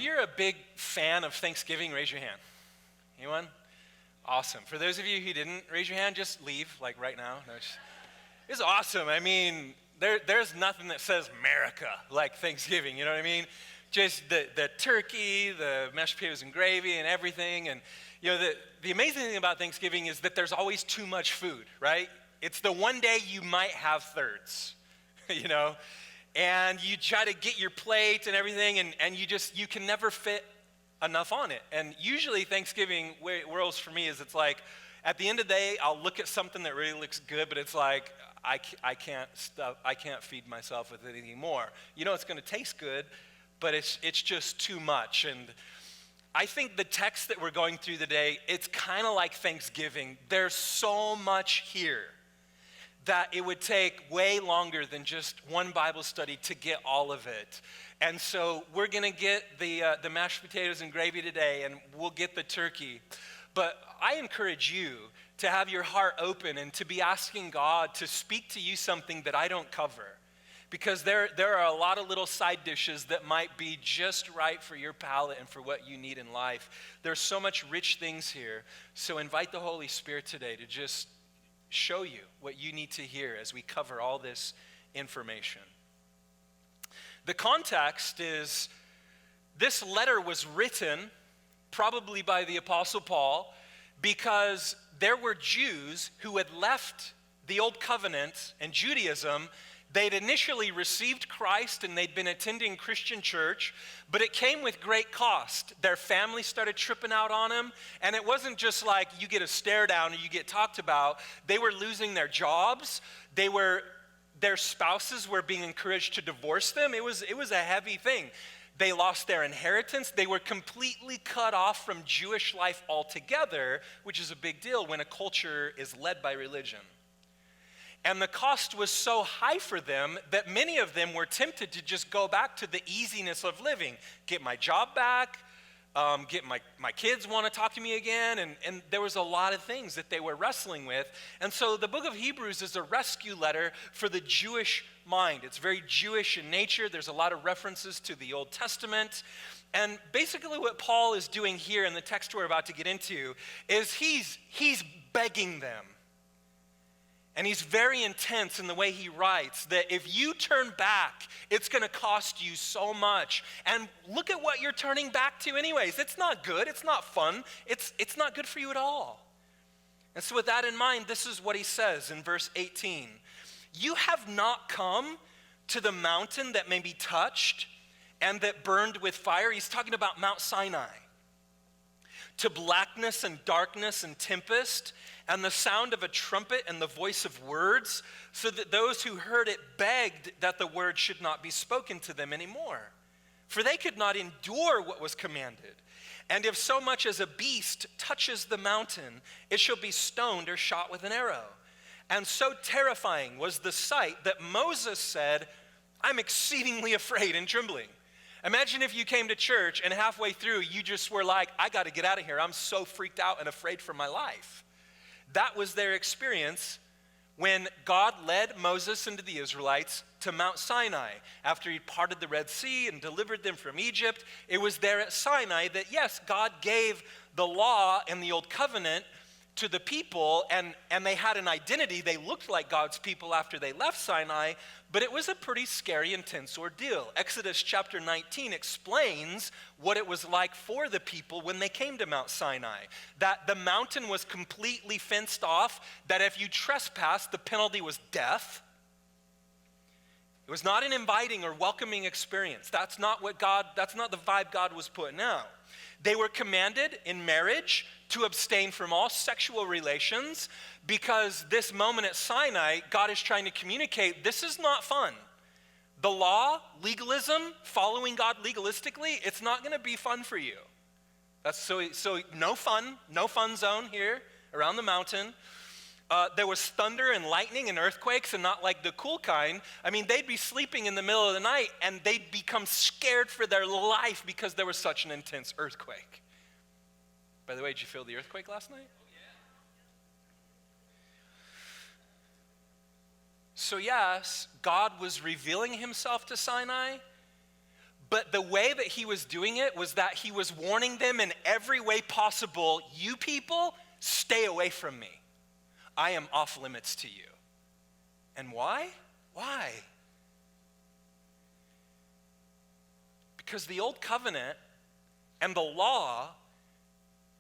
you're a big fan of Thanksgiving, raise your hand. Anyone? Awesome. For those of you who didn't raise your hand, just leave, like right now. No, it's awesome. I mean, there's nothing that says America like Thanksgiving, you know what I mean? Just the turkey, the mashed potatoes and gravy and everything. And, you know, the amazing thing about Thanksgiving is that there's always too much food, right? It's the one day you might have thirds, you know? And you try to get your plate and everything, and you can never fit enough on it. And usually Thanksgiving, where it rolls for me is it's like, at the end of the day, I'll look at something that really looks good, but it's like, I can't feed myself with it anymore. You know it's going to taste good, but it's just too much. And I think the text that we're going through today, it's kind of like Thanksgiving. There's so much here that it would take way longer than just one Bible study to get all of it. And so we're going to get the mashed potatoes and gravy today, and we'll get the turkey. But I encourage you to have your heart open and to be asking God to speak to you something that I don't cover. Because there are a lot of little side dishes that might be just right for your palate and for what you need in life. There's so much rich things here. So invite the Holy Spirit today to just show you what you need to hear as we cover all this information. The context is this letter was written probably by the Apostle Paul because there were Jews who had left the Old Covenant and Judaism. They'd initially received Christ and they'd been attending Christian church, but it came with great cost. Their family started tripping out on them, and it wasn't just like you get a stare down or you get talked about. They were losing their jobs. Their spouses were being encouraged to divorce them. It was a heavy thing. They lost their inheritance. They were completely cut off from Jewish life altogether, which is a big deal when a culture is led by religion. And the cost was so high for them that many of them were tempted to just go back to the easiness of living. Get my job back, get my kids want to talk to me again, and there was a lot of things that they were wrestling with. And so the book of Hebrews is a rescue letter for the Jewish mind. It's very Jewish in nature. There's a lot of references to the Old Testament. And basically what Paul is doing here in the text we're about to get into is he's begging them. And he's very intense in the way he writes that if you turn back, it's going to cost you so much. And look at what you're turning back to anyways. It's not good. It's not fun. It's not good for you at all. And so with that in mind, this is what he says in verse 18. You have not come to the mountain that may be touched and that burned with fire. He's talking about Mount Sinai. To blackness and darkness and tempest, and the sound of a trumpet and the voice of words, so that those who heard it begged that the word should not be spoken to them anymore. For they could not endure what was commanded. And if so much as a beast touches the mountain, it shall be stoned or shot with an arrow. And so terrifying was the sight that Moses said, I'm exceedingly afraid and trembling. Imagine if you came to church and halfway through you just were like, I got to get out of here. I'm so freaked out and afraid for my life. That was their experience when God led Moses and the Israelites to Mount Sinai. After he parted the Red Sea and delivered them from Egypt, it was there at Sinai that, yes, God gave the law and the Old Covenant to the people, and they had an identity. They looked like God's people after they left Sinai, but it was a pretty scary, intense ordeal. Exodus chapter 19 explains what it was like for the people when they came to Mount Sinai. That the mountain was completely fenced off, that if you trespassed, the penalty was death. It was not an inviting or welcoming experience. That's not the vibe God was putting out. They were commanded in marriage to abstain from all sexual relations because this moment at Sinai, God is trying to communicate, this is not fun. The law, legalism, following God legalistically, it's not going to be fun for you. That's so no fun zone here around the mountain. There was thunder and lightning and earthquakes, and not like the cool kind. I mean, they'd be sleeping in the middle of the night and they'd become scared for their life because there was such an intense earthquake. By the way, did you feel the earthquake last night? So yes, God was revealing himself to Sinai, But the way that he was doing it was that he was warning them in every way possible, you people, stay away from me. I am off limits to you. And why? Why? Because the old covenant and the law,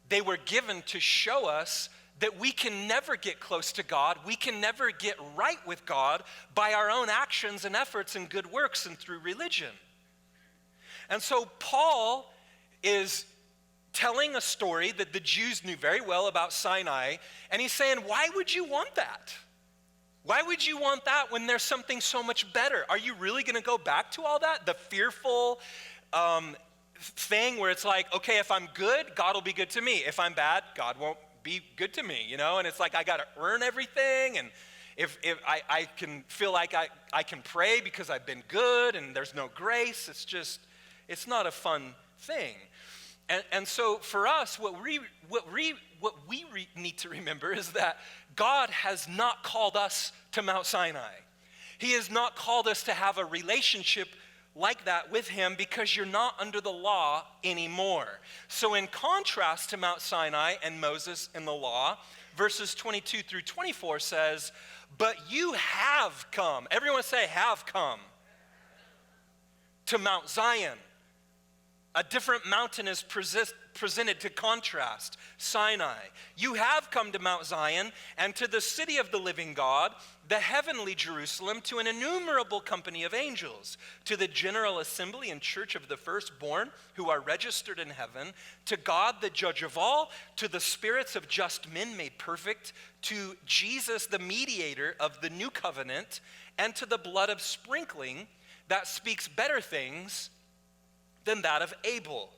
they were given to show us that we can never get close to God, we can never get right with God by our own actions and efforts and good works and through religion. And so Paul is telling a story that the Jews knew very well about Sinai, and he's saying, why would you want that? Why would you want that when there's something so much better? Are you really going to go back to all that? The fearful thing where it's like, okay, if I'm good, God will be good to me. If I'm bad, God won't be good to me, And it's like I got to earn everything, and if I can feel like I can pray because I've been good and there's no grace, it's not a fun thing. And so for us, what we need to remember is that God has not called us to Mount Sinai. He has not called us to have a relationship like that with him because you're not under the law anymore. So in contrast to Mount Sinai and Moses and the law, verses 22 through 24 says, but you have come. Everyone say have come to Mount Zion. A different mountain is presented to contrast, Sinai. You have come to Mount Zion and to the city of the living God, the heavenly Jerusalem, to an innumerable company of angels, to the general assembly and church of the firstborn who are registered in heaven, to God the judge of all, to the spirits of just men made perfect, to Jesus the mediator of the new covenant, and to the blood of sprinkling that speaks better things than that of Abel.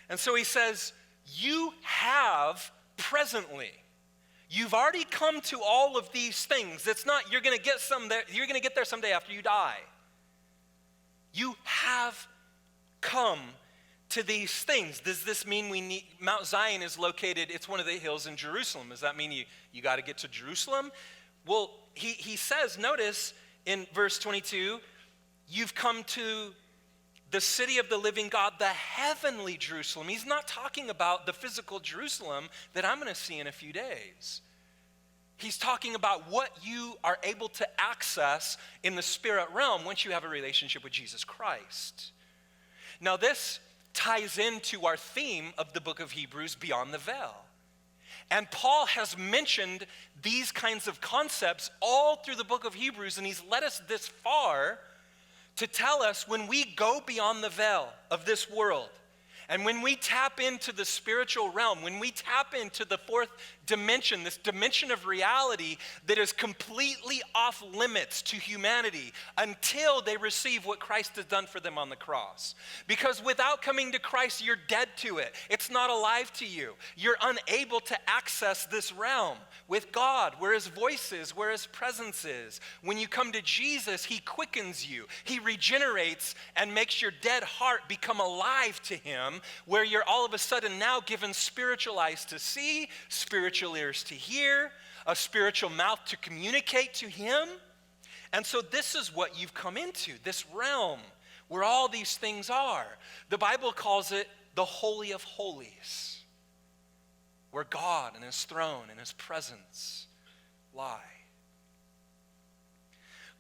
And so he says, you have presently. You've already come to all of these things. It's not you're going to get there someday after you die. You have come to these things. Does this mean Mount Zion is located, it's one of the hills in Jerusalem. Does that mean you got to get to Jerusalem? Well, he says, notice in verse 22, you've come to the city of the living God, the heavenly Jerusalem. He's not talking about the physical Jerusalem that I'm going to see in a few days. He's talking about what you are able to access in the spirit realm once you have a relationship with Jesus Christ. Now this ties into our theme of the book of Hebrews, Beyond the Veil. And Paul has mentioned these kinds of concepts all through the book of Hebrews, and he's led us this far to tell us when we go beyond the veil of this world, and when we tap into the spiritual realm, when we tap into the fourth dimension, this dimension of reality that is completely off limits to humanity until they receive what Christ has done for them on the cross. Because without coming to Christ, you're dead to it. It's not alive to you. You're unable to access this realm with God, where his voice is, where his presence is. When you come to Jesus, he quickens you. He regenerates and makes your dead heart become alive to him, where you're all of a sudden now given spiritual eyes to see, spiritual ears to hear, a spiritual mouth to communicate to him. And so this is what you've come into, this realm where all these things are. The Bible calls it the Holy of Holies, where God and his throne and his presence lie.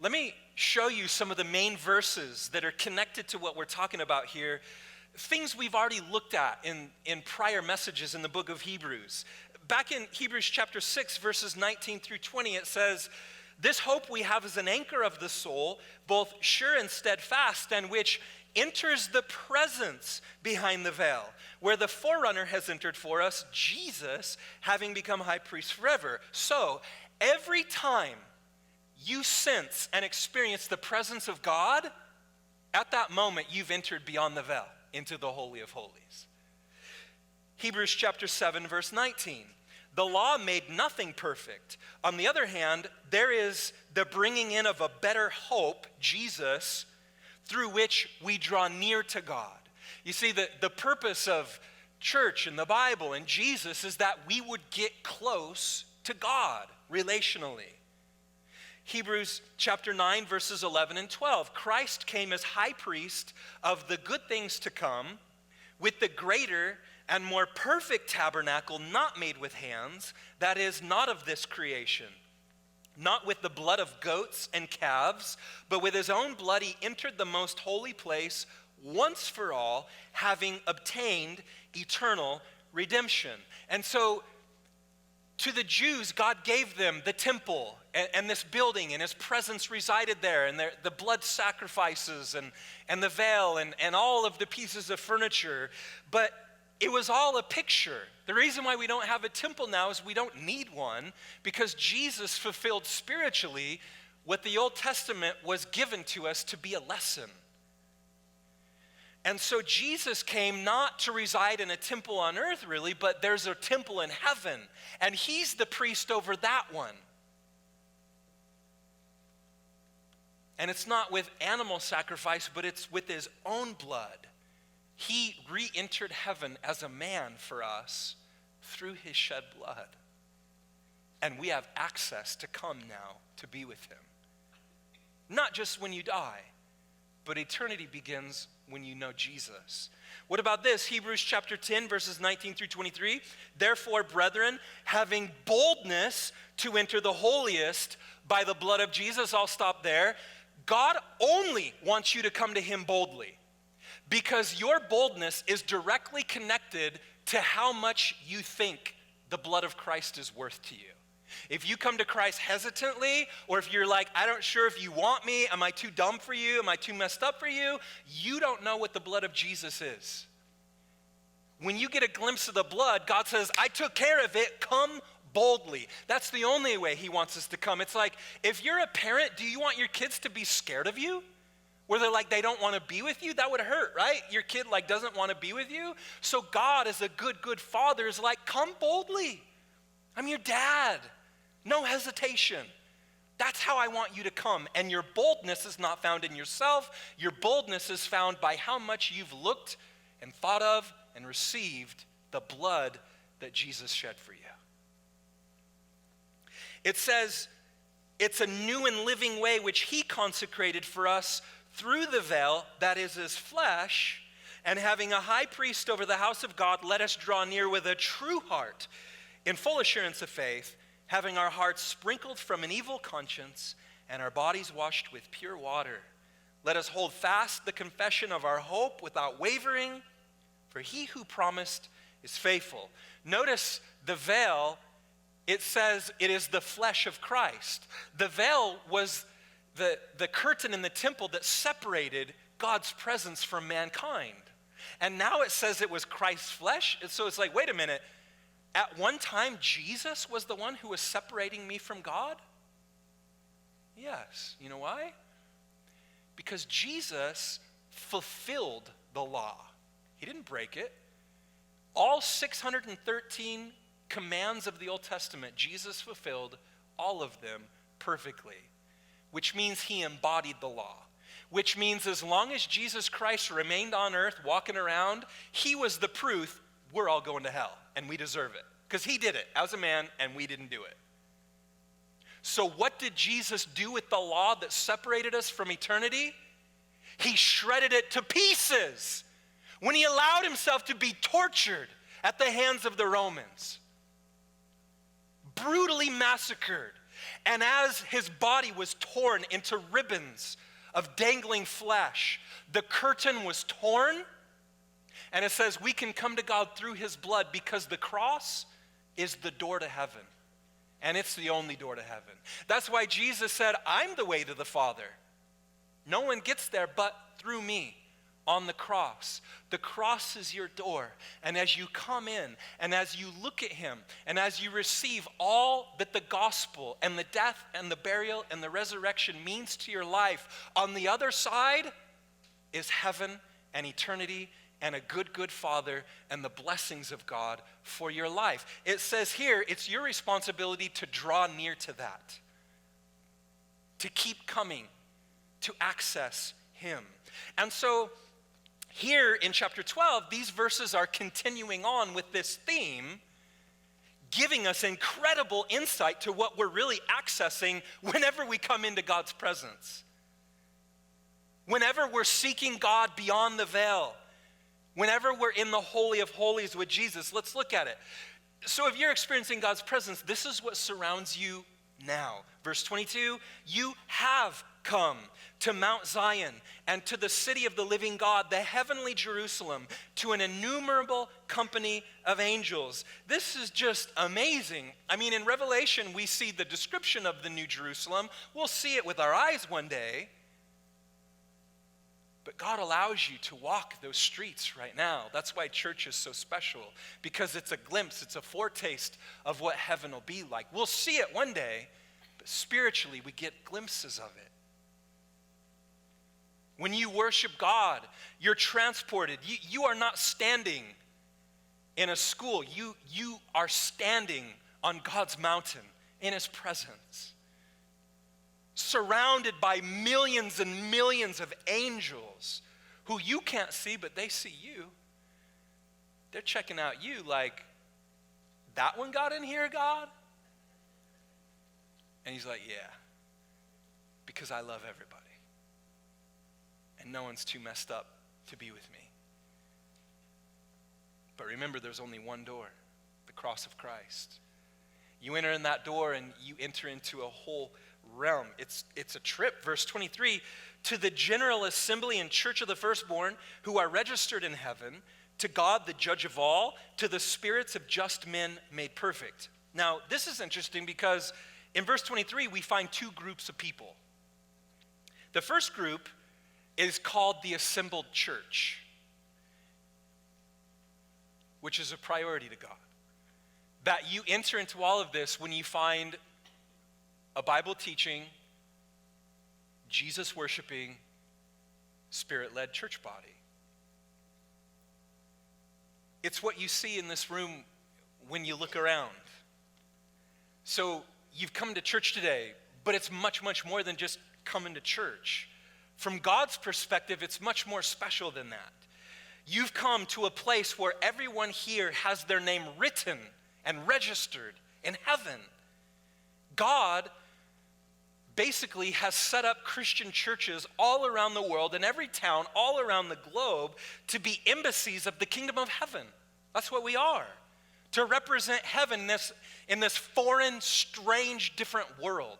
Let me show you some of the main verses that are connected to what we're talking about here. Things we've already looked at in prior messages in the book of Hebrews. Back in Hebrews chapter 6, verses 19 through 20, it says, this hope we have is an anchor of the soul, both sure and steadfast, and which enters the presence behind the veil, where the forerunner has entered for us, Jesus, having become high priest forever. So, every time you sense and experience the presence of God, at that moment you've entered beyond the veil into the Holy of Holies. Hebrews chapter 7, verse 19. The law made nothing perfect. On the other hand, there is the bringing in of a better hope, Jesus, through which we draw near to God. You see, the purpose of church and the Bible and Jesus is that we would get close to God relationally. Hebrews chapter 9, verses 11 and 12. Christ came as high priest of the good things to come with the greater and more perfect tabernacle not made with hands, that is, not of this creation. Not with the blood of goats and calves, but with his own blood he entered the most holy place once for all, having obtained eternal redemption. And so to the Jews, God gave them the temple and this building, and his presence resided there, and the blood sacrifices and the veil and all of the pieces of furniture. But it was all a picture. The reason why we don't have a temple now is we don't need one, because Jesus fulfilled spiritually what the Old Testament was given to us to be a lesson. And so Jesus came not to reside in a temple on earth, really, but there's a temple in heaven, and he's the priest over that one. And it's not with animal sacrifice, but it's with his own blood. He re-entered heaven as a man for us through his shed blood. And we have access to come now to be with him. Not just when you die, but eternity begins when you know Jesus. What about this? Hebrews chapter 10, verses 19 through 23. Therefore, brethren, having boldness to enter the holiest by the blood of Jesus, I'll stop there. God only wants you to come to him boldly, because your boldness is directly connected to how much you think the blood of Christ is worth to you. If you come to Christ hesitantly, or if you're like, I don't sure if you want me, am I too dumb for you, am I too messed up for you, you don't know what the blood of Jesus is. When you get a glimpse of the blood, God says, I took care of it, come boldly. That's the only way he wants us to come. It's like, if you're a parent, do you want your kids to be scared of you? Where they're like, they don't want to be with you? That would hurt, right? Your kid like doesn't want to be with you. So God, as a good father, is like, come boldly. I'm your dad. No hesitation. That's how I want you to come. And your boldness is not found in yourself. Your boldness is found by how much you've looked and thought of and received the blood that Jesus shed for you. It says, it's a new and living way which he consecrated for us through the veil, that is his flesh, and having a high priest over the house of God, let us draw near with a true heart, in full assurance of faith, having our hearts sprinkled from an evil conscience and our bodies washed with pure water. Let us hold fast the confession of our hope without wavering, for he who promised is faithful. Notice the veil, it says it is the flesh of Christ. The veil was the curtain in the temple that separated God's presence from mankind. And now it says it was Christ's flesh. And so it's like, wait a minute. At one time, Jesus was the one who was separating me from God? Yes. You know why? Because Jesus fulfilled the law. He didn't break it. All 613 commands of the Old Testament, Jesus fulfilled all of them perfectly, which means he embodied the law, which means as long as Jesus Christ remained on earth walking around, he was the proof we're all going to hell and we deserve it, because he did it as a man and we didn't do it. So what did Jesus do with the law that separated us from eternity? He shredded it to pieces when he allowed himself to be tortured at the hands of the Romans, brutally massacred. And as his body was torn into ribbons of dangling flesh, the curtain was torn. And it says we can come to God through his blood, because the cross is the door to heaven. And it's the only door to heaven. That's why Jesus said, I'm the way to the Father. No one gets there but through me. On the cross. The cross is your door. And as you come in, and as you look at him, and as you receive all that the gospel and the death and the burial and the resurrection means to your life, on the other side is heaven and eternity and a good Father and the blessings of God for your life. It says here, it's your responsibility to draw near to that, to keep coming, to access him. And so here in chapter 12, these verses are continuing on with this theme, giving us incredible insight to what we're really accessing whenever we come into God's presence. Whenever we're seeking God beyond the veil, whenever we're in the Holy of Holies with Jesus, let's look at it. So if you're experiencing God's presence, this is what surrounds you now. Verse 22, you have come to Mount Zion and to the city of the living God, the heavenly Jerusalem, to an innumerable company of angels. This is just amazing. I mean, in Revelation, we see the description of the New Jerusalem. We'll see it with our eyes one day. But God allows you to walk those streets right now. That's why church is so special, because it's a glimpse, it's a foretaste of what heaven will be like. We'll see it one day, but spiritually we get glimpses of it. When you worship God, you're transported. You are not standing in a school. You are standing on God's mountain in his presence, surrounded by millions and millions of angels who you can't see, but they see you. They're checking out you like, that one got in here, God? And he's like, yeah, because I love everybody. And no one's too messed up to be with me. But remember, there's only one door, the cross of Christ. You enter in that door and you enter into a whole realm. It's a trip. Verse 23, to the general assembly and church of the firstborn who are registered in heaven, to God the judge of all, to the spirits of just men made perfect. Now, this is interesting because in verse 23, we find two groups of people. The first group is called the assembled church, which is a priority to God. That you enter into all of this when you find a Bible teaching, Jesus worshiping, Spirit-led church body. It's what you see in this room when you look around. So you've come to church today, but it's much, much more than just coming to church. From God's perspective, it's much more special than that. You've come to a place where everyone here has their name written and registered in heaven. God basically has set up Christian churches all around the world, in every town, all around the globe, to be embassies of the kingdom of heaven. That's what we are. To represent heaven in this foreign, strange, different world.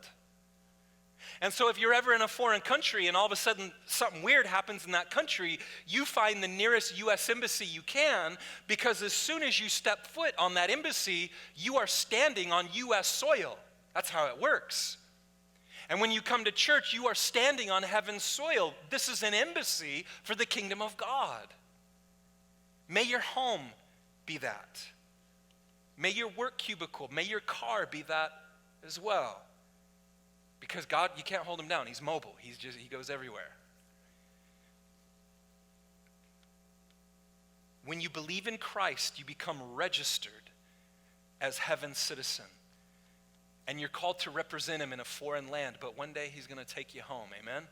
And so if you're ever in a foreign country and all of a sudden something weird happens in that country, you find the nearest U.S. embassy you can, because as soon as you step foot on that embassy, you are standing on U.S. soil. That's how it works. And when you come to church, you are standing on heaven's soil. This is an embassy for the kingdom of God. May your home be that. May your work cubicle, may your car be that as well. Because God, you can't hold him down. He's mobile. He goes everywhere. When you believe in Christ, you become registered as heaven's citizen. And you're called to represent him in a foreign land. But one day he's going to take you home. Amen?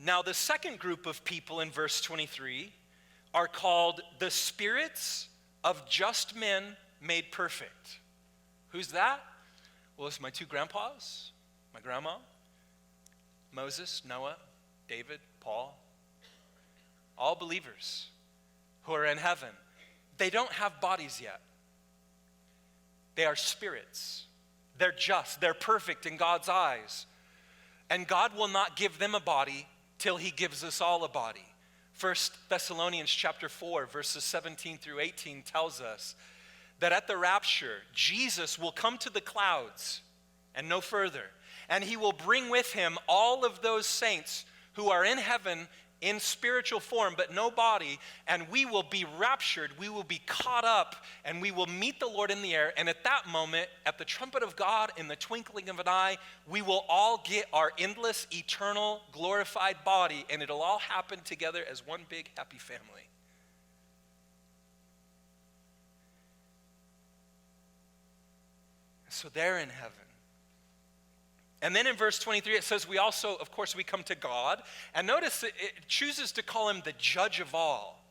Now, the second group of people in verse 23 are called the spirits of just men made perfect. Who's that? Well, it's my two grandpas, my grandma, Moses, Noah, David, Paul, all believers who are in heaven. They don't have bodies yet. They are spirits. They're just, they're perfect in God's eyes. And God will not give them a body till he gives us all a body. 1 Thessalonians chapter 4, verses 17 through 18 tells us that at the rapture, Jesus will come to the clouds and no further. And he will bring with him all of those saints who are in heaven in spiritual form, but no body. And we will be raptured, we will be caught up, and we will meet the Lord in the air. And at that moment, at the trumpet of God, in the twinkling of an eye, we will all get our endless, eternal, glorified body. And it'll all happen together as one big happy family. So they're in heaven. And then in verse 23, it says we also, of course, we come to God. And notice it chooses to call him the judge of all.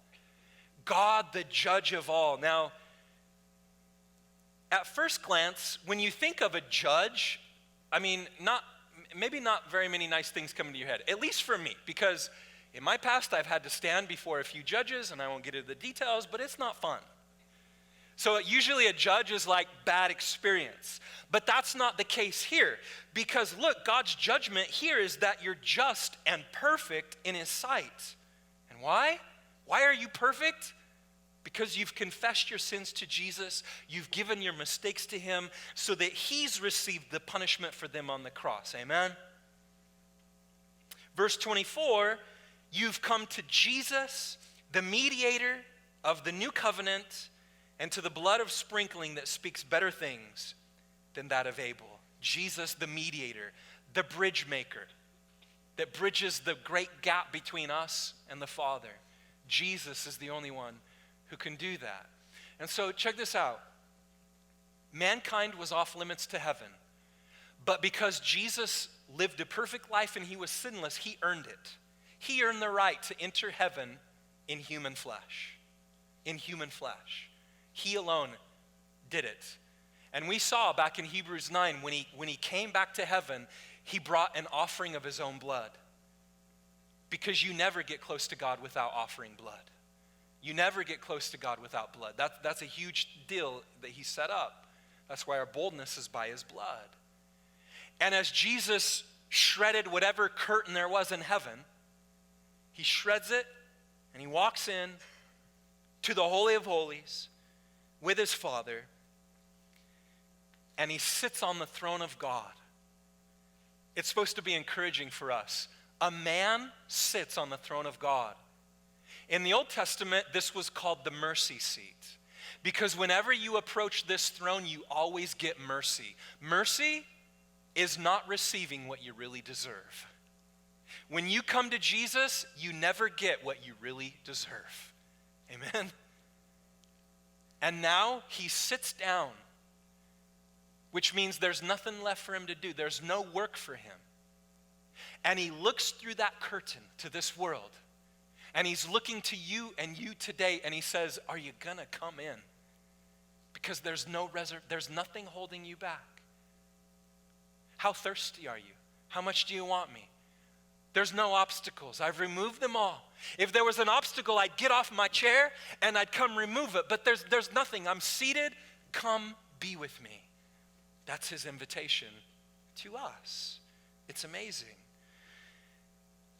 God, the judge of all. Now, at first glance, when you think of a judge, I mean, maybe not very many nice things come into your head, at least for me, because in my past, I've had to stand before a few judges, and I won't get into the details, but it's not fun. So usually a judge is like bad experience. But that's not the case here. Because look, God's judgment here is that you're just and perfect in his sight. And why? Why are you perfect? Because you've confessed your sins to Jesus, you've given your mistakes to him, so that he's received the punishment for them on the cross. Amen? Verse 24, you've come to Jesus, the mediator of the new covenant, and to the blood of sprinkling that speaks better things than that of Abel. Jesus, the mediator, the bridge maker that bridges the great gap between us and the Father. Jesus is the only one who can do that. And so check this out. Mankind was off limits to heaven. But because Jesus lived a perfect life and he was sinless, he earned it. He earned the right to enter heaven in human flesh. In human flesh. He alone did it. And we saw back in Hebrews 9, when he came back to heaven, he brought an offering of his own blood. Because you never get close to God without offering blood. You never get close to God without blood. That's a huge deal that he set up. That's why our boldness is by his blood. And as Jesus shredded whatever curtain there was in heaven, he shreds it and he walks in to the Holy of Holies with his Father, and he sits on the throne of God. It's supposed to be encouraging for us. A man sits on the throne of God. In the Old Testament, this was called the mercy seat, because whenever you approach this throne, you always get mercy. Mercy is not receiving what you really deserve. When you come to Jesus, you never get what you really deserve. Amen? And now he sits down, which means there's nothing left for him to do. There's no work for him. And he looks through that curtain to this world. And he's looking to you and you today, and he says, are you gonna come in? Because there's nothing holding you back. How thirsty are you? How much do you want me? There's no obstacles. I've removed them all. If there was an obstacle, I'd get off my chair and I'd come remove it. But there's nothing. I'm seated. Come be with me. That's his invitation to us. It's amazing.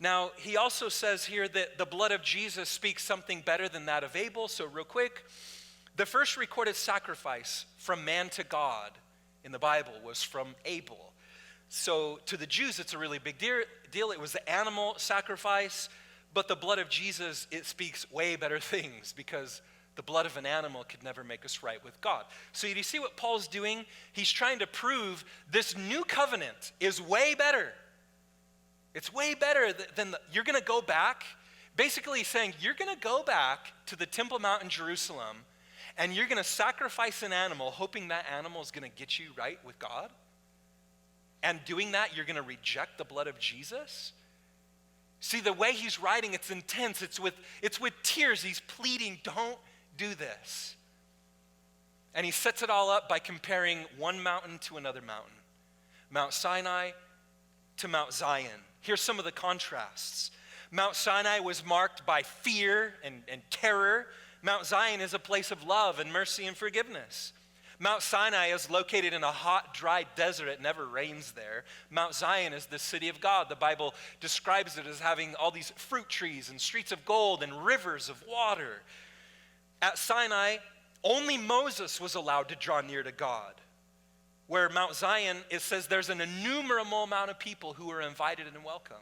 Now, he also says here that the blood of Jesus speaks something better than that of Abel. So real quick, the first recorded sacrifice from man to God in the Bible was from Abel. So to the Jews, it's a really big deal. It was the animal sacrifice, but the blood of Jesus, it speaks way better things, because the blood of an animal could never make us right with God. So do you see what Paul's doing? He's trying to prove this new covenant is way better. It's way better than you're going to go back. Basically he's saying you're going to go back to the Temple Mount in Jerusalem, and you're going to sacrifice an animal, hoping that animal is going to get you right with God. And doing that, you're going to reject the blood of Jesus? See, the way he's writing, it's intense. It's with tears. He's pleading, don't do this. And he sets it all up by comparing one mountain to another mountain. Mount Sinai to Mount Zion. Here's some of the contrasts. Mount Sinai was marked by fear and terror. Mount Zion is a place of love and mercy and forgiveness. Mount Sinai is located in a hot, dry desert. It never rains there. Mount Zion is the city of God. The Bible describes it as having all these fruit trees and streets of gold and rivers of water. At Sinai, only Moses was allowed to draw near to God. Where Mount Zion, it says there's an innumerable amount of people who are invited and welcomed.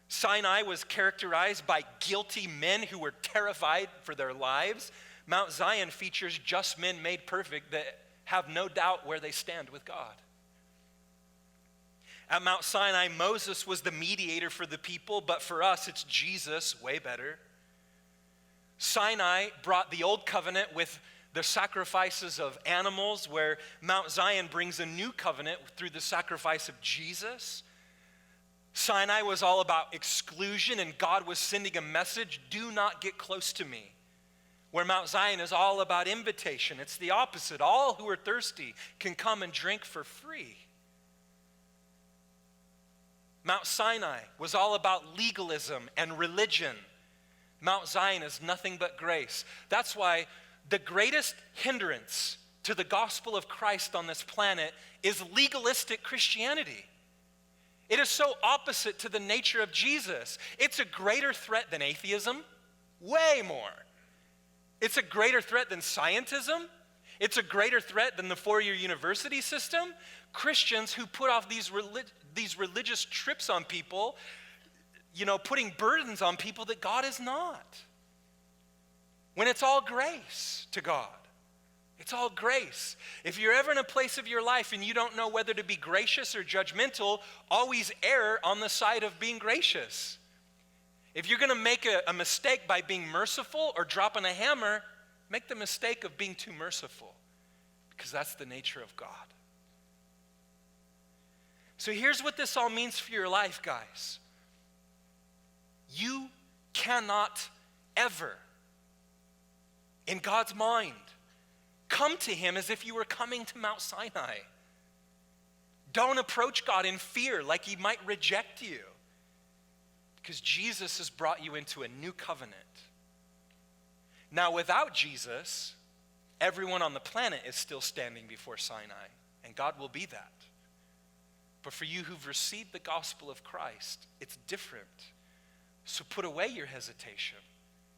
Sinai was characterized by guilty men who were terrified for their lives. Mount Zion features just men made perfect that have no doubt where they stand with God. At Mount Sinai, Moses was the mediator for the people, but for us, it's Jesus, way better. Sinai brought the old covenant with the sacrifices of animals, where Mount Zion brings a new covenant through the sacrifice of Jesus. Sinai was all about exclusion, and God was sending a message, do not get close to me. where Mount Zion is all about invitation. It's the opposite. All who are thirsty can come and drink for free. Mount Sinai was all about legalism and religion. Mount Zion is nothing but grace. That's why the greatest hindrance to the gospel of Christ on this planet is legalistic Christianity. It is so opposite to the nature of Jesus. It's a greater threat than atheism, way more. It's a greater threat than scientism. It's a greater threat than the four-year university system. Christians who put off these religious trips on people, putting burdens on people that God is not. When it's all grace to God. It's all grace. If you're ever in a place of your life and you don't know whether to be gracious or judgmental, always err on the side of being gracious. If you're going to make a mistake by being merciful or dropping a hammer, make the mistake of being too merciful, because that's the nature of God. So here's what this all means for your life, guys. You cannot ever, in God's mind, come to him as if you were coming to Mount Sinai. Don't approach God in fear like he might reject you, because Jesus has brought you into a new covenant. Now, without Jesus, everyone on the planet is still standing before Sinai, and God will be that. But for you who've received the gospel of Christ, it's different. So put away your hesitation.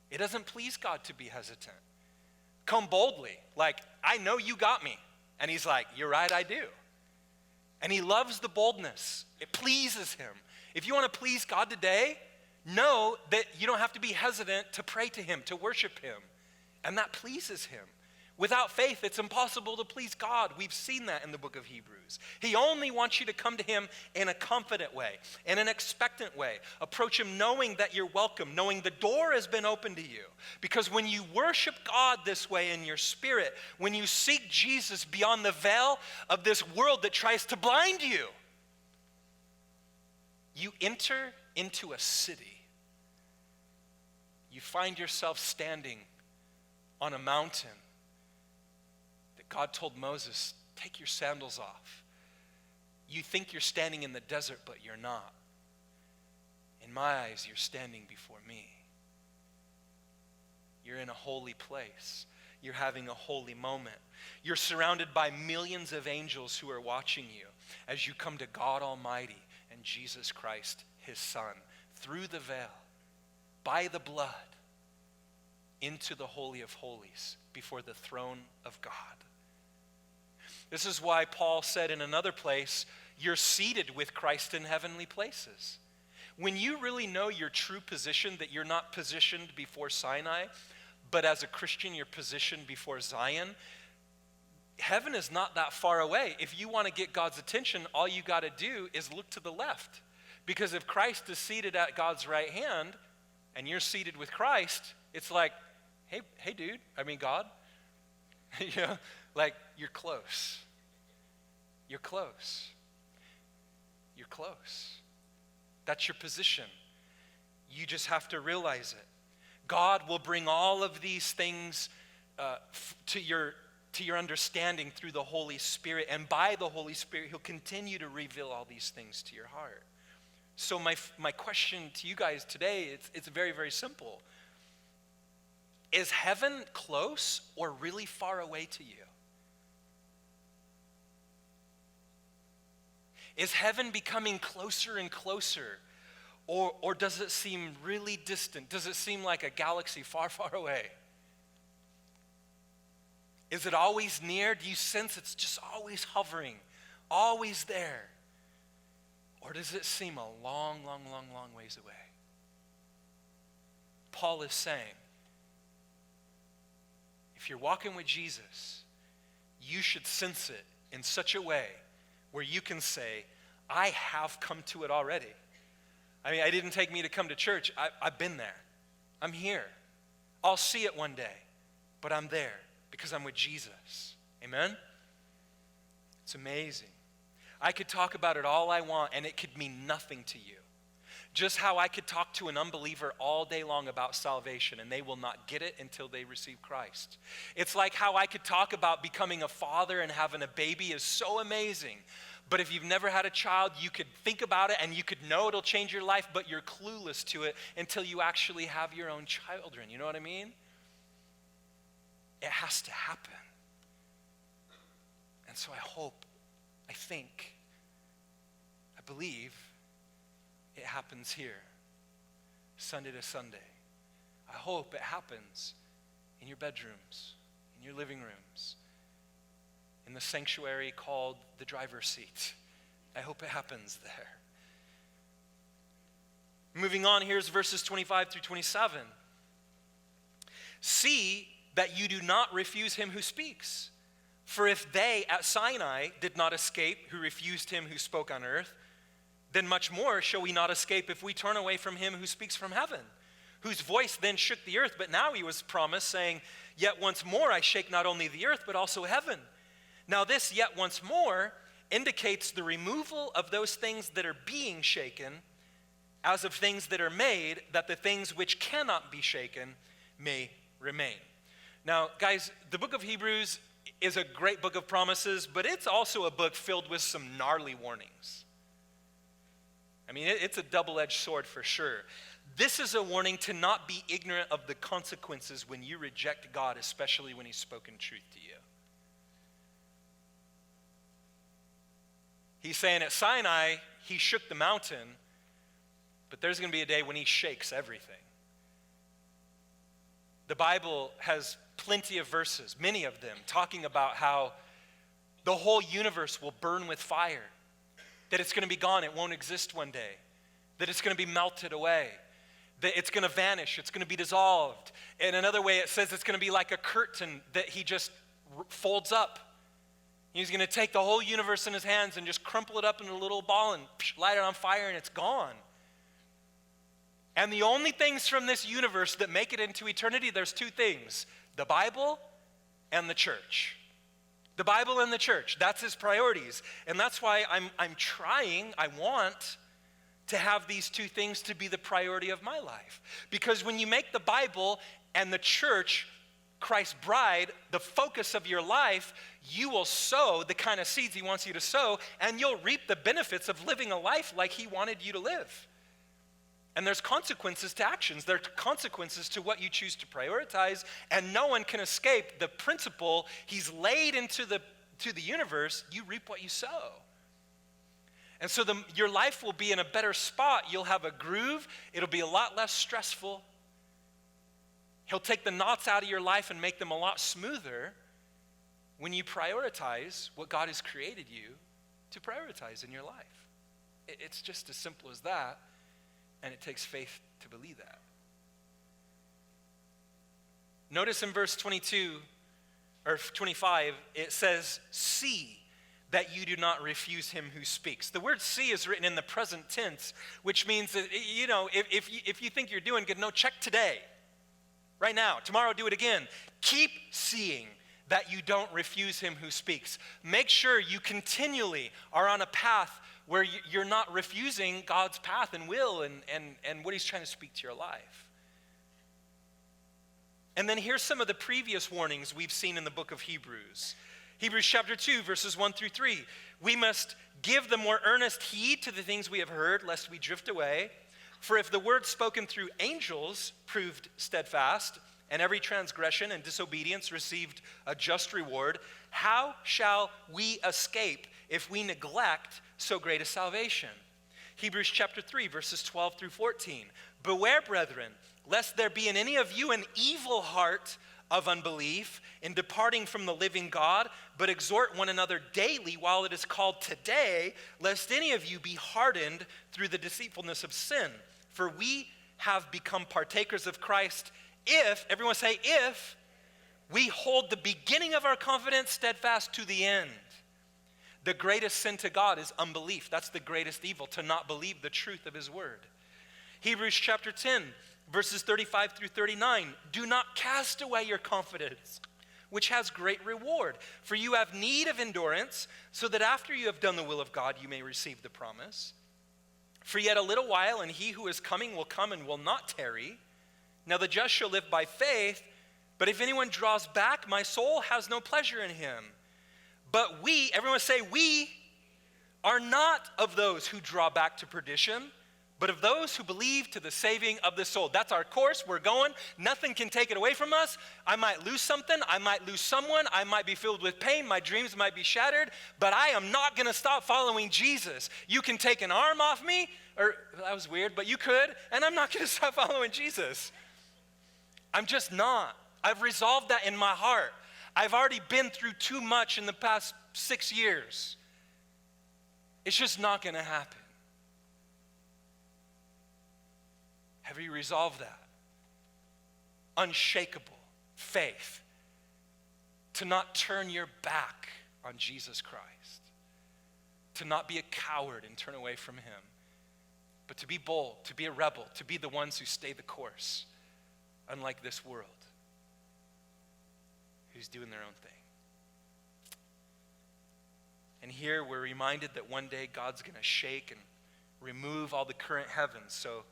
It doesn't please God to be hesitant. Come boldly, like, I know you got me. And he's like, you're right, I do. And he loves the boldness. It pleases him. If you want to please God today, know that you don't have to be hesitant to pray to him, to worship him. And that pleases him. Without faith, it's impossible to please God. We've seen that in the book of Hebrews. He only wants you to come to him in a confident way, in an expectant way. Approach him knowing that you're welcome, knowing the door has been opened to you. Because when you worship God this way in your spirit, when you seek Jesus beyond the veil of this world that tries to blind you, you enter into a city. You find yourself standing on a mountain. God told Moses, take your sandals off. You think you're standing in the desert, but you're not. In my eyes, you're standing before me. You're in a holy place. You're having a holy moment. You're surrounded by millions of angels who are watching you as you come to God Almighty and Jesus Christ, his Son, through the veil, by the blood, into the Holy of Holies, before the throne of God. This is why Paul said in another place, you're seated with Christ in heavenly places. When you really know your true position, that you're not positioned before Sinai, but as a Christian, you're positioned before Zion, heaven is not that far away. If you want to get God's attention, all you got to do is look to the left. Because if Christ is seated at God's right hand, and you're seated with Christ, it's like, hey dude, God, like, you're close. You're close. You're close. That's your position. You just have to realize it. God will bring all of these things to your understanding through the Holy Spirit, and by the Holy Spirit, he'll continue to reveal all these things to your heart. So my question to you guys today, it's very, very simple. Is heaven close or really far away to you? Is heaven becoming closer and closer? Or does it seem really distant? Does it seem like a galaxy far, far away? Is it always near? Do you sense it's just always hovering, always there? Or does it seem a long, long, long, long ways away? Paul is saying, if you're walking with Jesus, you should sense it in such a way where you can say, I have come to it already. It didn't take me to come to church. I've been there. I'm here. I'll see it one day, but I'm there because I'm with Jesus. Amen? It's amazing. I could talk about it all I want, and it could mean nothing to you. Just how I could talk to an unbeliever all day long about salvation and they will not get it until they receive Christ. It's like how I could talk about becoming a father and having a baby is so amazing. But if you've never had a child, you could think about it and you could know it'll change your life, but you're clueless to it until you actually have your own children. You know what I mean? It has to happen. And so I hope, I think, I believe it happens here, Sunday to Sunday. I hope it happens in your bedrooms, in your living rooms, in the sanctuary called the driver's seat. I hope it happens there. Moving on, here's verses 25 through 27. See that you do not refuse him who speaks. For if they at Sinai did not escape who refused him who spoke on earth, then much more shall we not escape if we turn away from him who speaks from heaven, whose voice then shook the earth, but now he was promised, saying, yet once more I shake not only the earth, but also heaven. Now this yet once more indicates the removal of those things that are being shaken, as of things that are made, that the things which cannot be shaken may remain. Now, guys, the book of Hebrews is a great book of promises, but it's also a book filled with some gnarly warnings. I mean, it's a double-edged sword for sure. This is a warning to not be ignorant of the consequences when you reject God, especially when he's spoken truth to you. He's saying at Sinai, he shook the mountain, but there's going to be a day when he shakes everything. The Bible has plenty of verses, many of them, talking about how the whole universe will burn with fire. That it's going to be gone, it won't exist one day. That it's going to be melted away. That it's going to vanish, it's going to be dissolved. In another way, it says it's going to be like a curtain that he just folds up. He's going to take the whole universe in his hands and just crumple it up into a little ball and light it on fire and it's gone. And the only things from this universe that make it into eternity, there's two things: the Bible and the church. The Bible and the church, that's his priorities. And that's why I want to have these two things to be the priority of my life. Because when you make the Bible and the church, Christ's bride, the focus of your life, you will sow the kind of seeds he wants you to sow, and you'll reap the benefits of living a life like he wanted you to live. And there's consequences to actions. There are consequences to what you choose to prioritize, and no one can escape the principle he's laid into the universe. You reap what you sow. And so your life will be in a better spot. You'll have a groove. It'll be a lot less stressful. He'll take the knots out of your life and make them a lot smoother when you prioritize what God has created you to prioritize in your life. It's just as simple as that. And it takes faith to believe that. Notice in verse 22 or 25, it says, see that you do not refuse him who speaks. The word see is written in the present tense, which means that, you know, if you think you're doing good, no, check today. Right now. Tomorrow, do it again. Keep seeing that you don't refuse him who speaks. Make sure you continually are on a path where you're not refusing God's path and will and what he's trying to speak to your life. And then here's some of the previous warnings we've seen in the book of Hebrews. Hebrews chapter 2, verses 1 through 3. We must give the more earnest heed to the things we have heard, lest we drift away. For if the word spoken through angels proved steadfast, and every transgression and disobedience received a just reward, how shall we escape if we neglect so great a salvation? Hebrews chapter 3, verses 12 through 14. Beware, brethren, lest there be in any of you an evil heart of unbelief in departing from the living God, but exhort one another daily while it is called today, lest any of you be hardened through the deceitfulness of sin. For we have become partakers of Christ if, everyone say if, we hold the beginning of our confidence steadfast to the end. The greatest sin to God is unbelief. That's the greatest evil, to not believe the truth of his word. Hebrews chapter 10, verses 35 through 39. Do not cast away your confidence, which has great reward. For you have need of endurance, so that after you have done the will of God, you may receive the promise. For yet a little while, and he who is coming will come and will not tarry. Now the just shall live by faith, but if anyone draws back, my soul has no pleasure in him. But we, everyone say, we are not of those who draw back to perdition, but of those who believe to the saving of the soul. That's our course. We're going. Nothing can take it away from us. I might lose something. I might lose someone. I might be filled with pain. My dreams might be shattered. But I am not going to stop following Jesus. You can take an arm off me, or that was weird, but you could, and I'm not going to stop following Jesus. I'm just not. I've resolved that in my heart. I've already been through too much in the past 6 years. It's just not going to happen. Have you resolved that? Unshakable faith. To not turn your back on Jesus Christ. To not be a coward and turn away from him. But to be bold, to be a rebel, to be the ones who stay the course. Unlike this world, who's doing their own thing. And here we're reminded that one day God's going to shake and remove all the current heavens. So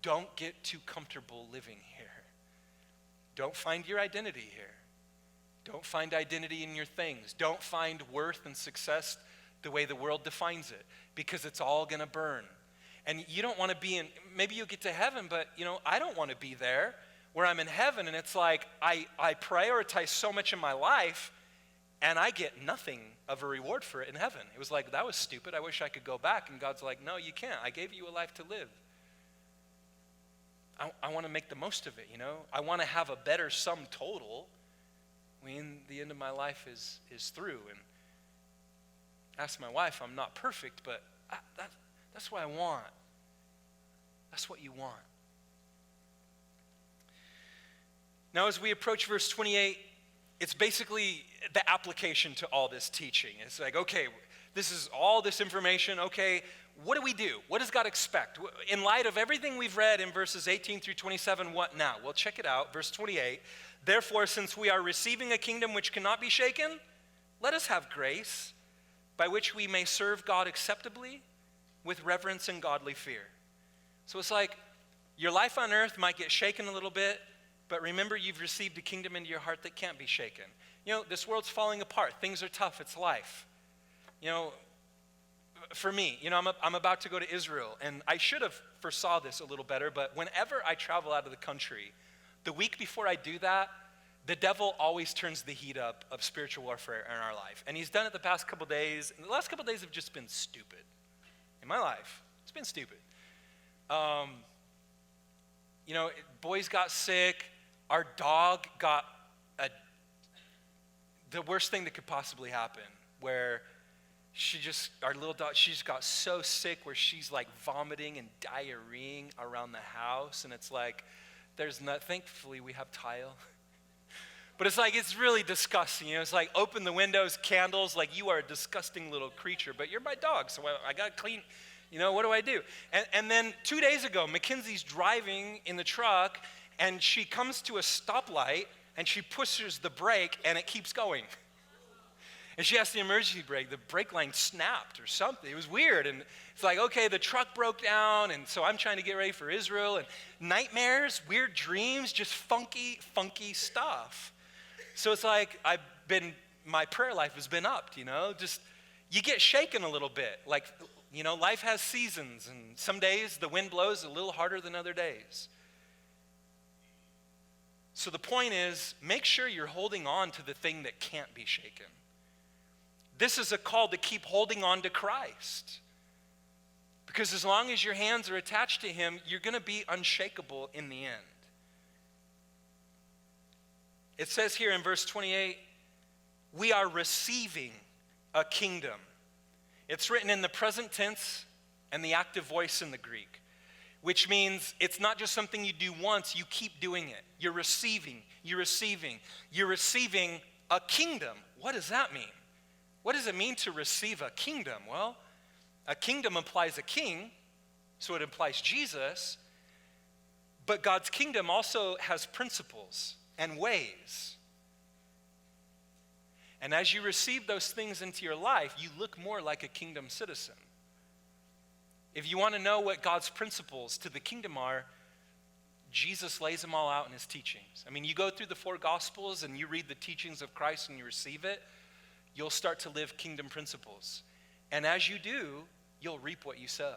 don't get too comfortable living here. Don't find your identity here. Don't find identity in your things. Don't find worth and success the way the world defines it, because it's all going to burn. And you don't want to be in, maybe you'll get to heaven, but I don't want to be there where I'm in heaven and it's like I prioritize so much in my life and I get nothing of a reward for it in heaven. It was like, that was stupid. I wish I could go back. And God's like, no, you can't. I gave you a life to live. I want to make the most of it, I want to have a better sum total when the end of my life is through. And ask my wife, I'm not perfect, but that's what I want. That's what you want. Now, as we approach verse 28, it's basically the application to all this teaching. It's like, okay, this is all this information. Okay, what do we do? What does God expect? In light of everything we've read in verses 18 through 27, what now? Well, check it out. Verse 28, therefore, since we are receiving a kingdom which cannot be shaken, let us have grace by which we may serve God acceptably with reverence and godly fear. So it's like your life on earth might get shaken a little bit, but remember you've received a kingdom into your heart that can't be shaken. This world's falling apart. Things are tough. It's life. For me, I'm about to go to Israel, and I should have foresaw this a little better, but whenever I travel out of the country, the week before I do that, the devil always turns the heat up of spiritual warfare in our life. And he's done it the past couple days, and the last couple days have just been stupid. In my life, it's been stupid. Boys got sick. Our dog got the worst thing that could possibly happen, where our little dog, she just got so sick where she's like vomiting and diarrheaing around the house. And it's like, thankfully we have tile. But it's like, it's really disgusting. It's like, open the windows, candles, like you are a disgusting little creature, but you're my dog, so I got to clean. What do I do? And then 2 days ago, Mackenzie's driving in the truck, and she comes to a stoplight, and she pushes the brake, and it keeps going. And she has the emergency brake. The brake line snapped or something. It was weird. And it's like, okay, the truck broke down, and so I'm trying to get ready for Israel. And nightmares, weird dreams, just funky stuff. So it's like my prayer life has been upped, just you get shaken a little bit. Like, life has seasons, and some days the wind blows a little harder than other days. So the point is, make sure you're holding on to the thing that can't be shaken. This is a call to keep holding on to Christ. Because as long as your hands are attached to him, you're going to be unshakable in the end. It says here in verse 28, we are receiving a kingdom. It's written in the present tense and the active voice in the Greek, which means it's not just something you do once, you keep doing it. You're receiving a kingdom. What does that mean? What does it mean to receive a kingdom? Well, a kingdom implies a king, so it implies Jesus, but God's kingdom also has principles and ways. And as you receive those things into your life, you look more like a kingdom citizen. If you want to know what God's principles to the kingdom are, Jesus lays them all out in his teachings. I mean, you go through the 4 Gospels and you read the teachings of Christ and you receive it, you'll start to live kingdom principles. And as you do, you'll reap what you sow.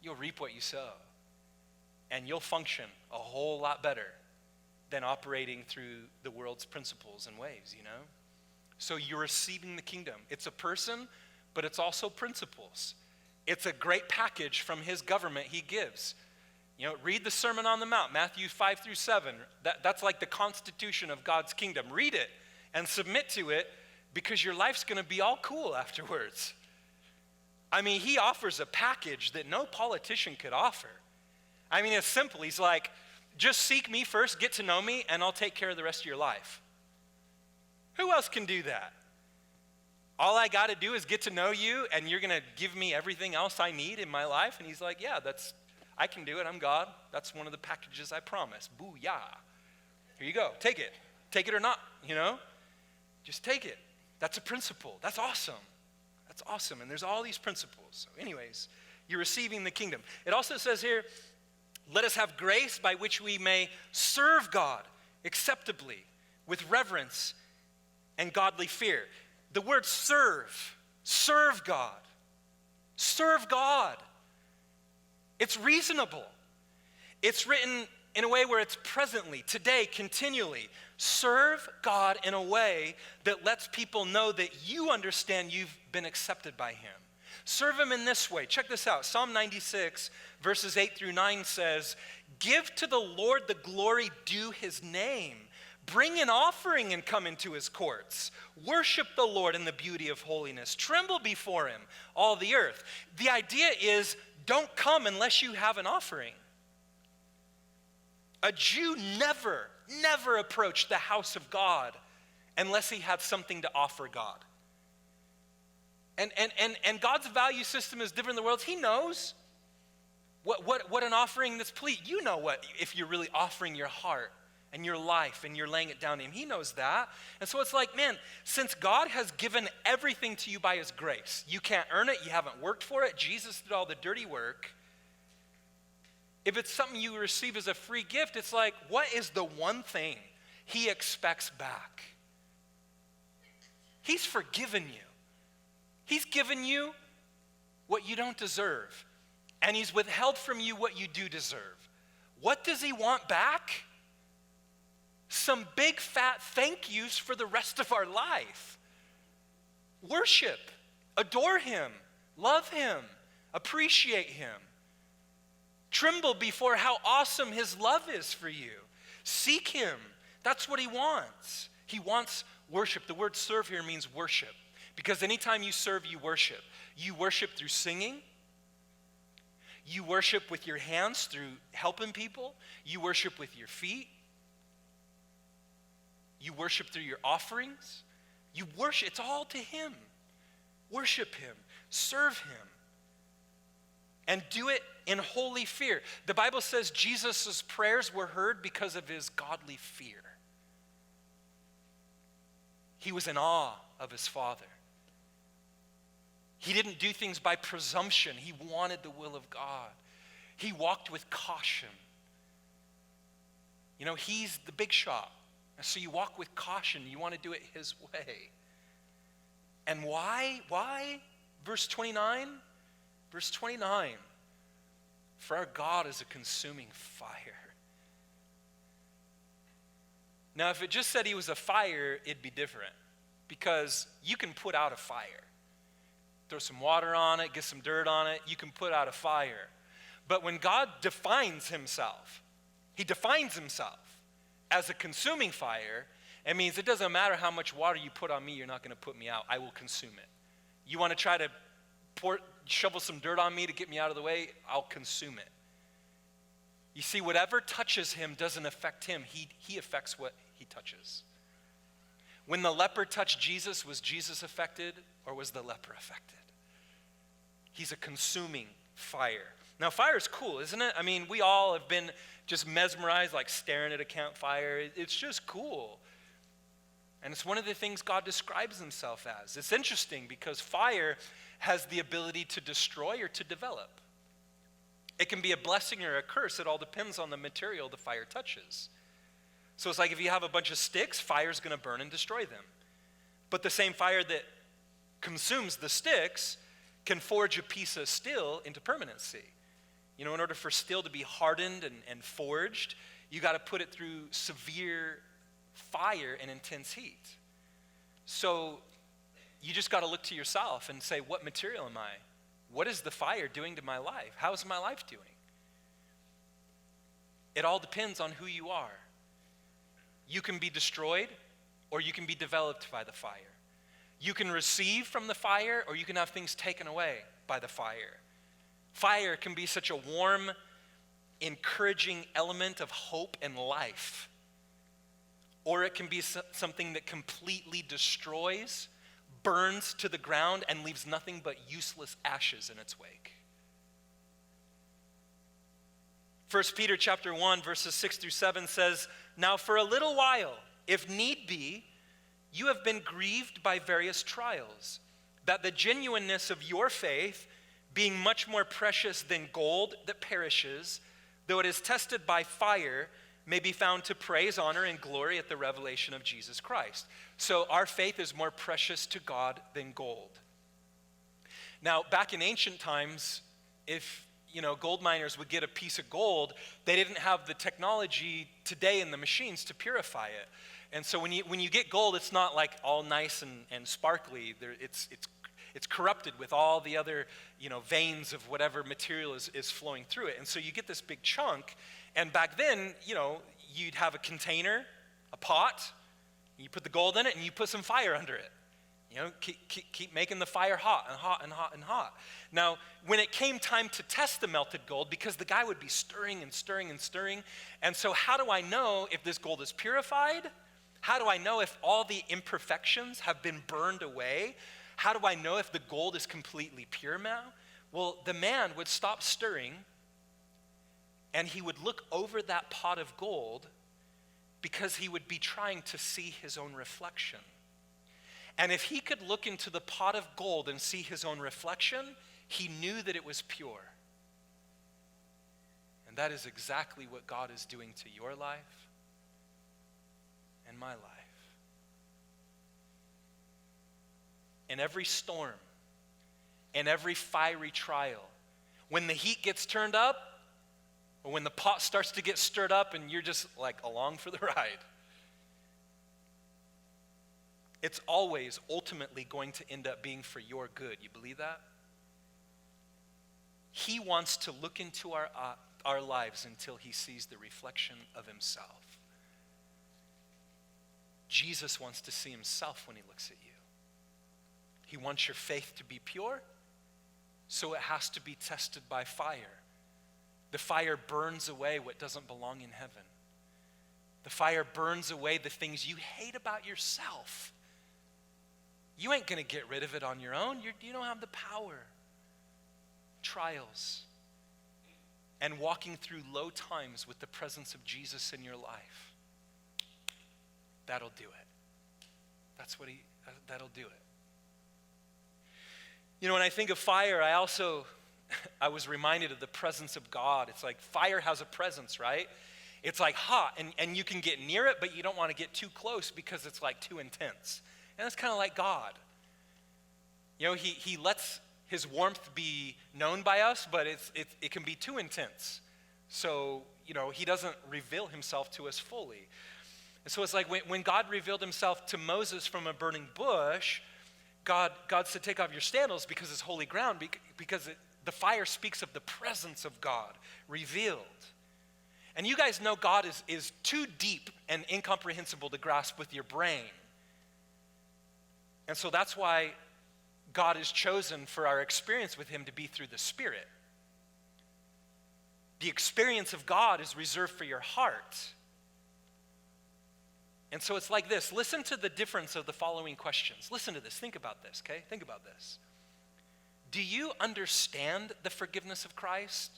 You'll reap what you sow. And you'll function a whole lot better than operating through the world's principles and ways, you know? So you're receiving the kingdom. It's a person, but it's also principles. It's a great package from his government he gives. You know, read the Sermon on the Mount, Matthew 5-7. That's like the constitution of God's kingdom. Read it and submit to it because your life's going to be all cool afterwards. I mean, he offers a package that no politician could offer. I mean, it's simple. He's like, just seek me first, get to know me, and I'll take care of the rest of your life. Who else can do that? All I got to do is get to know you, and you're going to give me everything else I need in my life? And he's like, yeah, I can do it. I'm God. That's one of the packages I promise. Booyah. Here you go. Take it. Take it or not, you know? Just take it. That's a principle. That's awesome. That's awesome. And there's all these principles. So anyways, you're receiving the kingdom. It also says here, let us have grace by which we may serve God acceptably with reverence and godly fear. The word serve God. Serve God. It's reasonable. It's written in a way where it's presently, today, continually. Serve God in a way that lets people know that you understand you've been accepted by him. Serve him in this way. Check this out. Psalm 96, verses 8-9 says, give to the Lord the glory due his name. Bring an offering and come into his courts. Worship the Lord in the beauty of holiness. Tremble before him, all the earth. The idea is, don't come unless you have an offering. A Jew never approached the house of God unless he had something to offer God. And God's value system is different than the world's. He knows what an offering that's pleasing. You know what, if you're really offering your heart and your life and you're laying it down to him. He knows that. And so it's like, man, since God has given everything to you by his grace, you can't earn it, you haven't worked for it, Jesus did all the dirty work. If it's something you receive as a free gift, it's like, what is the one thing he expects back? He's forgiven you. He's given you what you don't deserve. And he's withheld from you what you do deserve. What does he want back? Some big fat thank yous for the rest of our life. Worship, adore him, love him, appreciate him. Tremble before how awesome his love is for you. Seek him. That's what he wants. He wants worship. The word serve here means worship. Because anytime you serve, you worship. You worship through singing. You worship with your hands through helping people. You worship with your feet. You worship through your offerings. You worship. It's all to him. Worship him. Serve him. And do it in holy fear. The Bible says Jesus' prayers were heard because of his godly fear. He was in awe of his Father. He didn't do things by presumption. He wanted the will of God. He walked with caution. You know, he's the big shot. So you walk with caution. You want to do it his way. And why? Why? Verse 29. Verse 29. For our God is a consuming fire. Now, if it just said he was a fire, it'd be different. Because you can put out a fire. Throw some water on it, get some dirt on it, you can put out a fire. But when God defines himself, he defines himself as a consuming fire. It means it doesn't matter how much water you put on me, you're not going to put me out. I will consume it. You want to try to shovel some dirt on me to get me out of the way, I'll consume it. You see, whatever touches him doesn't affect him. He affects what he touches. When the leper touched Jesus, was Jesus affected or was the leper affected? He's a consuming fire. Now, fire is cool, isn't it? I mean, we all have been just mesmerized, like staring at a campfire. It's just cool. And it's one of the things God describes himself as. It's interesting because fire has the ability to destroy or to develop. It can be a blessing or a curse. It all depends on the material the fire touches. So it's like if you have a bunch of sticks, fire's going to burn and destroy them. But the same fire that consumes the sticks can forge a piece of steel into permanency. In order for steel to be hardened and forged, you got to put it through severe fire and intense heat. So you just got to look to yourself and say, what material am I? What is the fire doing to my life? How is my life doing? It all depends on who you are. You can be destroyed or you can be developed by the fire. You can receive from the fire or you can have things taken away by the fire. Fire can be such a warm, encouraging element of hope and life. Or it can be something that completely destroys, burns to the ground, and leaves nothing but useless ashes in its wake. 1 Peter chapter 1, verses 6 through 7 says, "Now for a little while, if need be, you have been grieved by various trials, that the genuineness of your faith, being much more precious than gold that perishes, though it is tested by fire, may be found to praise, honor, and glory at the revelation of Jesus Christ." So our faith is more precious to God than gold. Now, back in ancient times, if gold miners would get a piece of gold, they didn't have the technology today in the machines to purify it. And so when you get gold, it's not like all nice and sparkly. It's corrupted with all the other veins of whatever material is flowing through it. And so you get this big chunk. And back then, you'd have a container, a pot, you put the gold in it, and you put some fire under it. Keep making the fire hot and hot and hot and hot. Now, when it came time to test the melted gold, because the guy would be stirring and stirring and stirring, and so how do I know if this gold is purified? How do I know if all the imperfections have been burned away? How do I know if the gold is completely pure now? Well, the man would stop stirring, and he would look over that pot of gold because he would be trying to see his own reflection. And if he could look into the pot of gold and see his own reflection, he knew that it was pure. And that is exactly what God is doing to your life and my life. In every storm, in every fiery trial, when the heat gets turned up, or when the pot starts to get stirred up and you're just like along for the ride, it's always ultimately going to end up being for your good. You believe that? He wants to look into our lives until he sees the reflection of himself. Jesus wants to see himself when he looks at you. He wants your faith to be pure, so it has to be tested by fire. The fire burns away what doesn't belong in heaven. The fire burns away the things you hate about yourself. You ain't going to get rid of it on your own. You don't have the power. Trials and walking through low times with the presence of Jesus in your life, that'll do it. That'll do it. When I think of fire, I was reminded of the presence of God. It's like fire has a presence, right? It's like hot, and you can get near it, but you don't want to get too close because it's like too intense. And it's kind of like God. He lets his warmth be known by us, but it can be too intense. So, he doesn't reveal himself to us fully. And so it's like when God revealed himself to Moses from a burning bush, God said, take off your sandals because it's holy ground, because the fire speaks of the presence of God revealed. And you guys know God is too deep and incomprehensible to grasp with your brain. And so that's why God is chosen for our experience with him to be through the Spirit. The experience of God is reserved for your heart. And so it's like this. Listen to the difference of the following questions. Listen to this. Think about this, okay? Think about this. Do you understand the forgiveness of Christ?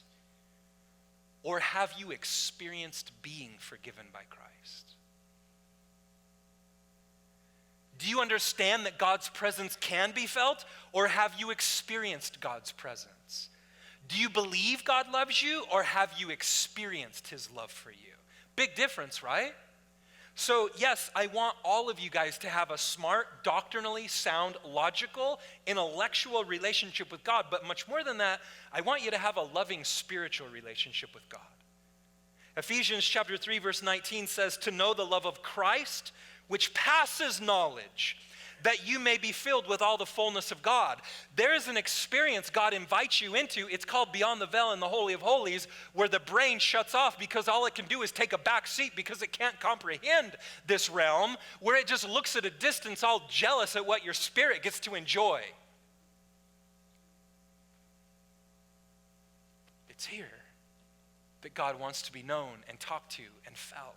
Or have you experienced being forgiven by Christ? Do you understand that God's presence can be felt, or have you experienced God's presence? Do you believe God loves you, or have you experienced his love for you? Big difference, right? So yes, I want all of you guys to have a smart, doctrinally sound, logical, intellectual relationship with God. But much more than that, I want you to have a loving spiritual relationship with God. Ephesians chapter 3, verse 19 says, to know the love of Christ, which passes knowledge, that you may be filled with all the fullness of God. There is an experience God invites you into. It's called Beyond the Veil in the Holy of Holies, where the brain shuts off because all it can do is take a back seat because it can't comprehend this realm, where it just looks at a distance all jealous at what your spirit gets to enjoy. It's here that God wants to be known and talked to and felt.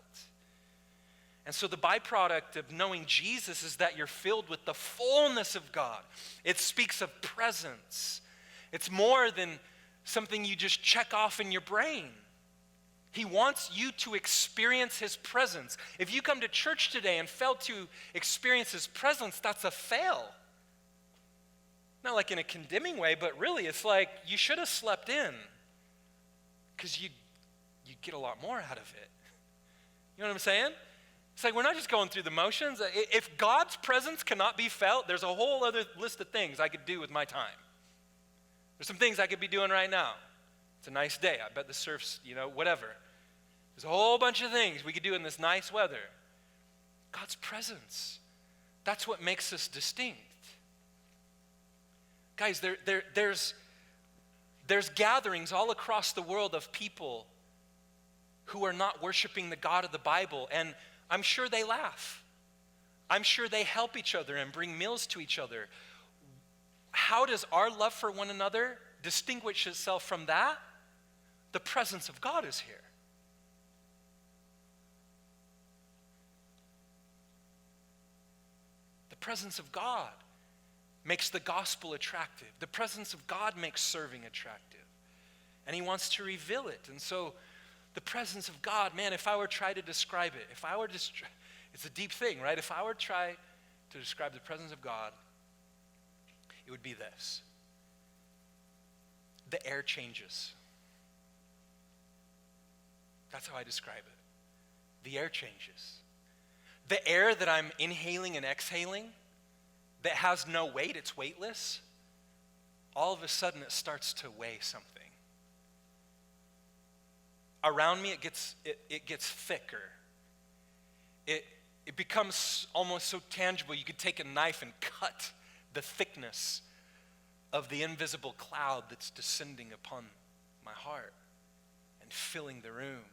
And so the byproduct of knowing Jesus is that you're filled with the fullness of God. It speaks of presence. It's more than something you just check off in your brain. He wants you to experience his presence. If you come to church today and fail to experience his presence, that's a fail. Not like in a condemning way, but really it's like you should have slept in, because you get a lot more out of it. You know what I'm saying? It's like we're not just going through the motions. If God's presence cannot be felt, there's a whole other list of things I could do with my time. There's some things I could be doing right now. It's a nice day. I bet the surf's, whatever. There's a whole bunch of things we could do in this nice weather. God's presence, that's what makes us distinct. Guys, there's gatherings all across the world of people who are not worshiping the God of the Bible, and I'm sure they laugh. I'm sure they help each other and bring meals to each other. How does our love for one another distinguish itself from that? The presence of God is here. The presence of God makes the gospel attractive. The presence of God makes serving attractive. And he wants to reveal it. And so the presence of God, man, if I were to try to describe it, it's a deep thing, right? If I were to try to describe the presence of God, it would be this. The air changes. That's how I describe it. The air changes. The air that I'm inhaling and exhaling, that has no weight, it's weightless, all of a sudden it starts to weigh something. Around me, it gets thicker. It becomes almost so tangible, you could take a knife and cut the thickness of the invisible cloud that's descending upon my heart and filling the room.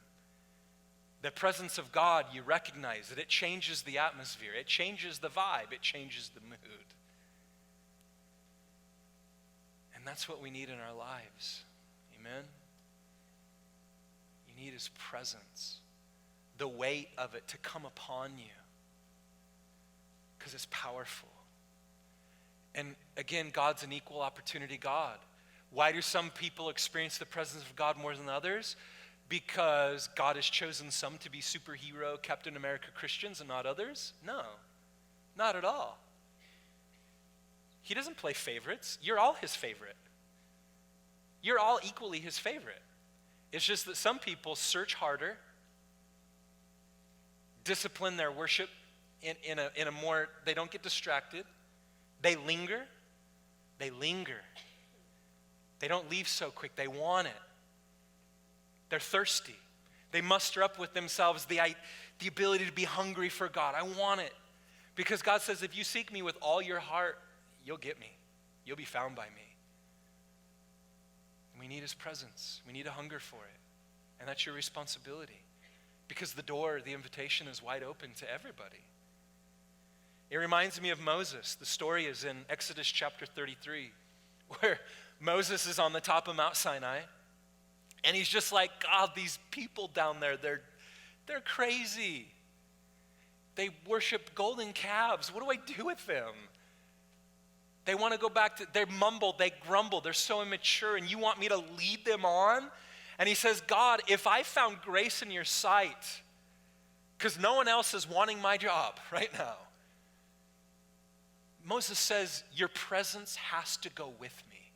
The presence of God, you recognize that it changes the atmosphere, it changes the vibe, it changes the mood. And that's what we need in our lives. Amen? You need his presence, the weight of it to come upon you, because it's powerful. And again, God's an equal opportunity God. Why do some people experience the presence of God more than others? Because God has chosen some to be superhero Captain America Christians and not others? No, not at all. He doesn't play favorites. You're all his favorite. You're all equally his favorite. It's just that some people search harder, discipline their worship in a more, they don't get distracted. They linger. They don't leave so quick. They want it. They're thirsty. They muster up with themselves the ability to be hungry for God. I want it. Because God says, if you seek me with all your heart, you'll get me. You'll be found by me. And we need his presence. We need a hunger for it. And that's your responsibility. Because the door, the invitation is wide open to everybody. It reminds me of Moses. The story is in Exodus chapter 33, where Moses is on the top of Mount Sinai. And he's just like, God, these people down there, they're crazy. They worship golden calves. What do I do with them? They want to go back to, they mumble, they grumble, they're so immature, and you want me to lead them on? And he says, God, if I found grace in your sight, because no one else is wanting my job right now, Moses says, your presence has to go with me.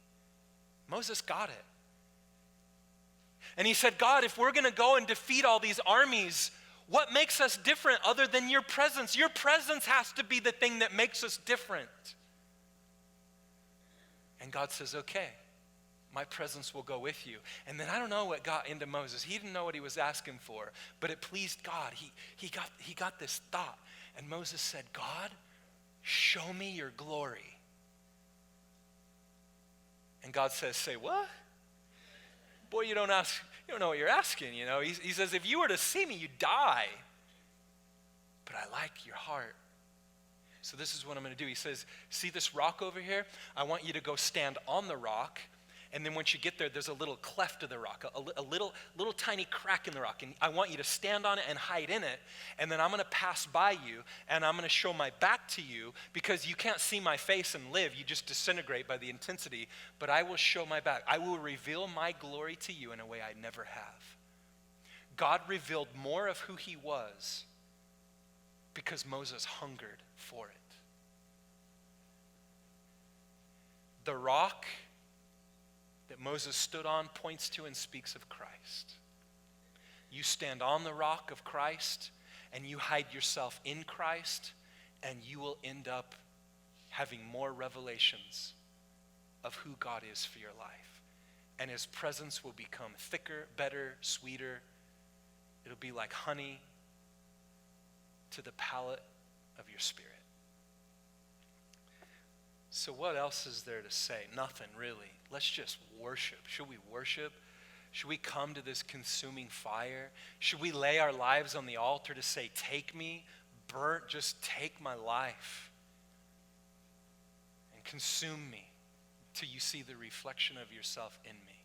Moses got it. And he said, God, if we're going to go and defeat all these armies, what makes us different other than your presence? Your presence has to be the thing that makes us different. And God says, okay, my presence will go with you. And then I don't know what got into Moses. He didn't know what he was asking for, but it pleased God. He got this thought. And Moses said, God, show me your glory. And God says, say what? Boy, you don't know what you're asking, you know. He says, if you were to see me, you'd die. But I like your heart. So this is what I'm going to do. He says, see this rock over here? I want you to go stand on the rock. And then once you get there, there's a little cleft of the rock, a little tiny crack in the rock. And I want you to stand on it and hide in it. And then I'm going to pass by you, and I'm going to show my back to you, because you can't see my face and live. You just disintegrate by the intensity. But I will show my back. I will reveal my glory to you in a way I never have. God revealed more of who he was because Moses hungered for it. The rock that Moses stood on points to and speaks of Christ. You stand on the rock of Christ and you hide yourself in Christ, and you will end up having more revelations of who God is for your life. And his presence will become thicker, better, sweeter. It'll be like honey to the palate of your spirit. So what else is there to say? Nothing, really. Let's just worship. Should we worship? Should we come to this consuming fire? Should we lay our lives on the altar to say, take me, burnt, just take my life and consume me till you see the reflection of yourself in me?